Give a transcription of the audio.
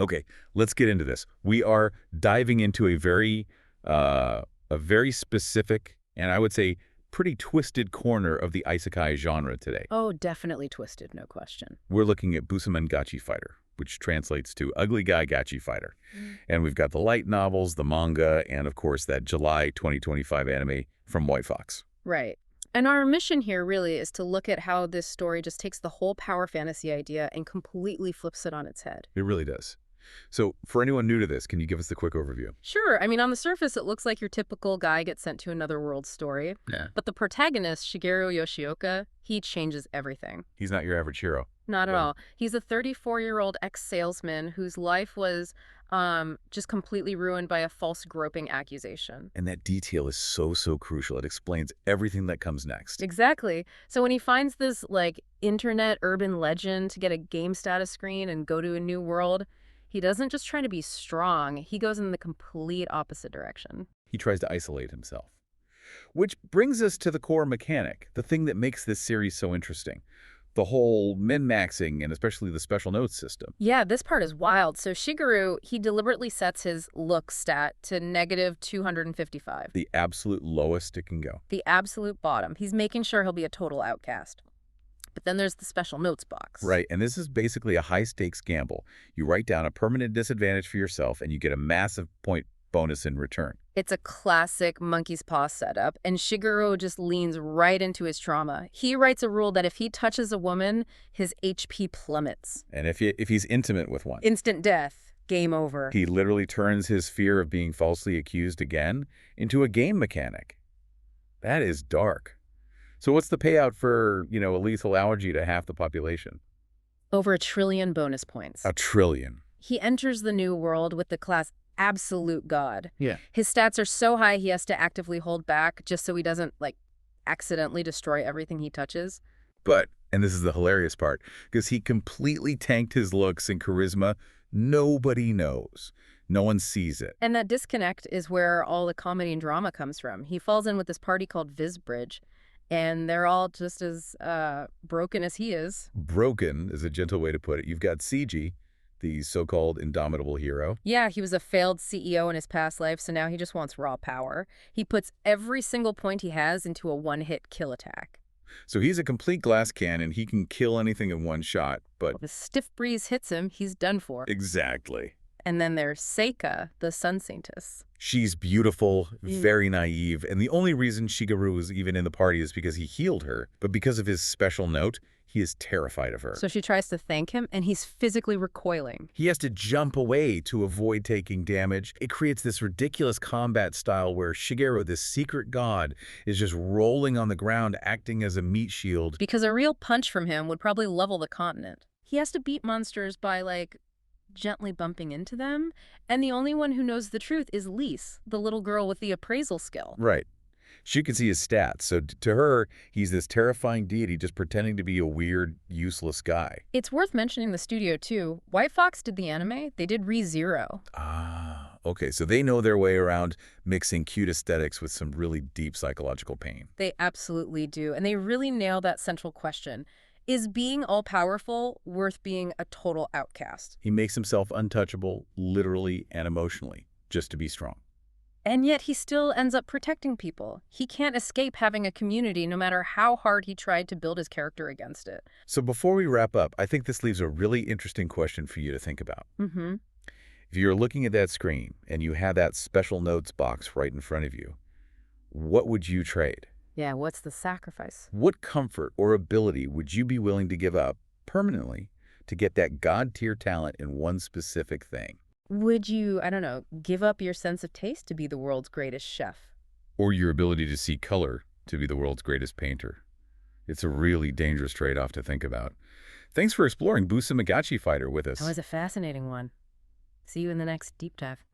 Okay, let's get into this. We are diving into a very specific, and I would say pretty twisted corner of the isekai genre today. Oh, definitely twisted, no question. We're looking at Busamen Gachi Fighter, which translates to Ugly Guy Gachi Fighter. Mm. And we've got the light novels, the manga, and of course that July 2025 anime from White Fox. Right. And our mission here really is to look at how this story just takes the whole power fantasy idea and completely flips it on its head. It really does. So for anyone new to this, can you give us the quick overview? Sure, I mean, on the surface, it looks like your typical guy gets sent to another world story. Yeah. But the protagonist, Shigeru Yoshioka, he changes everything. He's not your average hero. Not at Right. all. He's a 34-year-old ex-salesman whose life was just completely ruined by a false groping accusation. And that detail is so crucial. It explains everything that comes next. Exactly. So when he finds this, like, internet urban legend to get a game status screen and go to a new world, he doesn't just try to be strong. He goes in the complete opposite direction. He tries to isolate himself. Which brings us to the core mechanic, the thing that makes this series so interesting. The whole min-maxing and especially the special notes system. Yeah, this part is wild. So Shigeru, he deliberately sets his look stat to negative 255. The absolute lowest it can go. The absolute bottom. He's making sure he'll be a total outcast. But then there's the special notes box. Right, and this is basically a high-stakes gamble. You write down a permanent disadvantage for yourself and you get a massive point bonus in return. It's a classic monkey's paw setup, and Shigeru just leans right into his trauma. He writes a rule that if he touches a woman, his HP plummets. And if he's intimate with one, Instant death. Game over. he literally turns his fear of being falsely accused again into a game mechanic. That is dark. So what's the payout for, a lethal allergy to half the population? Over 1 trillion bonus points. 1 trillion. He enters the new world with the class Absolute God. Yeah. His stats are so high he has to actively hold back just so he doesn't, accidentally destroy everything he touches. But, and this is the hilarious part, because he completely tanked his looks and charisma, nobody knows. No one sees it. And that disconnect is where all the comedy and drama comes from. He falls in with this party called Vizbridge, and they're all just as broken as he is. Broken is a gentle way to put it. You've got CG, the so-called indomitable hero. Yeah, he was a failed CEO in his past life, so now he just wants raw power. He puts every single point he has into a one-hit kill attack. So he's a complete glass cannon. He can kill anything in one shot, but... If a stiff breeze hits him, he's done for. Exactly. And then there's Seika, the Sun Saintess. She's beautiful, very naive, and the only reason Shigeru is even in the party is because he healed her, but because of his special note, he is terrified of her. So she tries to thank him, and he's physically recoiling. He has to jump away to avoid taking damage. It creates this ridiculous combat style where Shigeru, this secret god, is just rolling on the ground, acting as a meat shield. Because a real punch from him would probably level the continent. He has to beat monsters by, gently bumping into them, and the only one who knows the truth is Lise, the little girl with the appraisal skill. Right. She can see his stats, so to her, he's this terrifying deity just pretending to be a weird, useless guy. It's worth mentioning the studio, too. White Fox did the anime. They did ReZero. Ah, okay, so they know their way around mixing cute aesthetics with some really deep psychological pain. They absolutely do, and they really nail that central question. Is being all-powerful worth being a total outcast? He makes himself untouchable, literally and emotionally, just to be strong. And yet he still ends up protecting people. He can't escape having a community no matter how hard he tried to build his character against it. So before we wrap up, I think this leaves a really interesting question for you to think about. Mm-hmm. If you're looking at that screen and you have that special notes box right in front of you, what would you trade? Yeah, what's the sacrifice? What comfort or ability would you be willing to give up permanently to get that god-tier talent in one specific thing? Would you, I don't know, give up your sense of taste to be the world's greatest chef? Or your ability to see color to be the world's greatest painter? It's a really dangerous trade-off to think about. Thanks for exploring Busamen Gachi Fighter with us. That was a fascinating one. See you in the next deep dive.